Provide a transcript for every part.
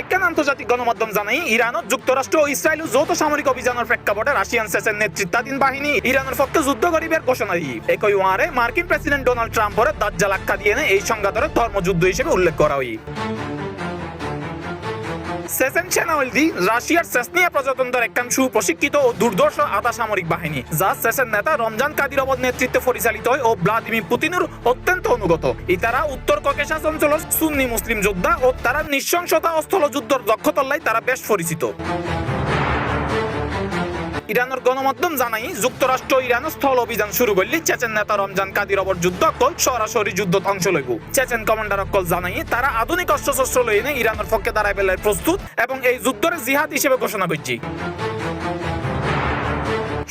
মার্কিন আন্তর্জাতিক গণমাধ্যম জানায় ইরানত যুক্তরাষ্ট্র ও ইসরায়েল যৌথ সামরিক অভিযানের প্রেক্ষাপটে রাশিয়ান চেচেন নেতৃত্বাধীন বাহিনী ইরানের পক্ষে যুদ্ধ করিবার ঘোষণা দিয়ে একই ওয়ারে মার্কিন প্রেসিডেন্ট ডোনাল্ড ট্রাম্পের দাজ্জাল আখ্যা দিয়ে এই সংঘাতের ধর্মযুদ্ধ হিসেবে উল্লেখ করা হয়। চেচেন সেনাবাহিনী রাশিয়ার চেচনিয়া প্রজাতন্ত্রের একখান সুপ্রশিক্ষিত ও দুর্ধর্ষ আধা সামরিক বাহিনী, যা চেচেন নেতা রমজান কাদিরভের নেতৃত্বে পরিচালিত হয় ও ভ্লাদিমির পুতিনের অত্যন্ত অনুগত। ইতারা উত্তর ককেশাস অঞ্চলের সুন্নি মুসলিম যোদ্ধা ও তারা নৃশংসতা ও স্থলযুদ্ধের দক্ষতার লাই তারা বেশ পরিচিত। ইরানের গণমাধ্যম জানাই যুক্তরাষ্ট্র ইরানের স্থল অভিযান শুরু করলে চেচেন নেতা রমজান কাদিরভের যুদ্ধ অকল সরাসরি যুদ্ধত অংশ লইব। চেচেন কমান্ডার অকল জানাই তারা আধুনিক অস্ত্রশস্ত্র লইনে ইরানের পক্ষে দাঁড়ায় বেলায় প্রস্তুত এবং এই যুদ্ধের জিহাদ হিসেবে ঘোষণা করছি।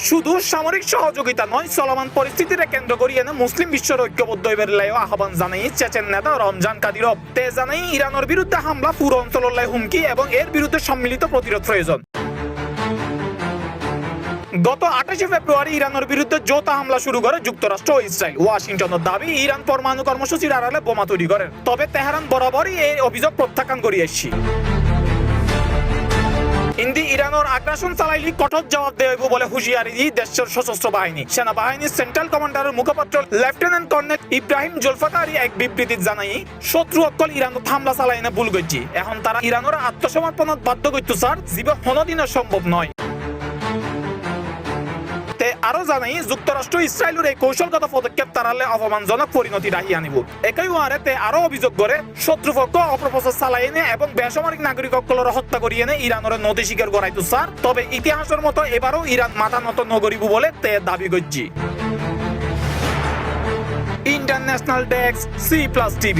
শুধু সামরিক সহযোগিতা নয়, চলমান পরিস্থিতিকে কেন্দ্র করিয়ে মুসলিম বিশ্বের ঐক্যবদ্ধ হইবার লাইও আহ্বান জানাই চেচেন নেতা রমজান কাদিরভ। তে জানাই ইরানের বিরুদ্ধে হামলা পুরো অঞ্চলের লাই হুমকি এবং এর বিরুদ্ধে সম্মিলিত প্রতিরোধ প্রয়োজন। গত 28 ফেব্রুয়ারি ইরানের বিরুদ্ধে যৌথ হামলা শুরু করে যুক্তরাষ্ট্র ও ইসরায়েল। ওয়াশিংটনের দাবি ইরান পরমাণু কর্মসূচির আড়ালে বোমা তৈরি করে, তবে তেহরান বরাবরই এই অভিযোগ প্রত্যাখ্যান করে আসছে। ইরানের আগ্রাসন চালাইলে কঠোর জবাব দেব বলে হুঁশিয়ারি দিয়ে দেশের সশস্ত্র বাহিনী। সেনাবাহিনীর সেন্ট্রাল কমান্ডারের মুখপাত্র লেফটেন্যান্ট কর্নেল ইব্রাহিম জুলফাকারি এক বিবৃতি জানাই শত্রু অকল ইরানত হামলা চালাই না ভুল করছি, এখন তারা ইরানের আত্মসমর্পণত বাধ্য করতে স্যার জীবন কোনোদিনও সম্ভব নয়। আরো জানাই যুক্তরাষ্ট্র ইসরায়েলের এই কৌশলগত পদক্ষেপ তারালে অপমানজনক পরিণতি রাহি আনিব। একই ওয়ারে আরো অভিযোগ করে শত্রুপক্ষ অপপ্রচার চালাই এনে এবং বেসামরিক নাগরিক সকলের হত্যা করিয়ে এনে ইরানের নদী শিকার করাইতো স্যার, তবে ইতিহাসের মতো এবারও ইরান মাথা নত নগরিব বলে তে দাবি করছি। International desk C+ TV।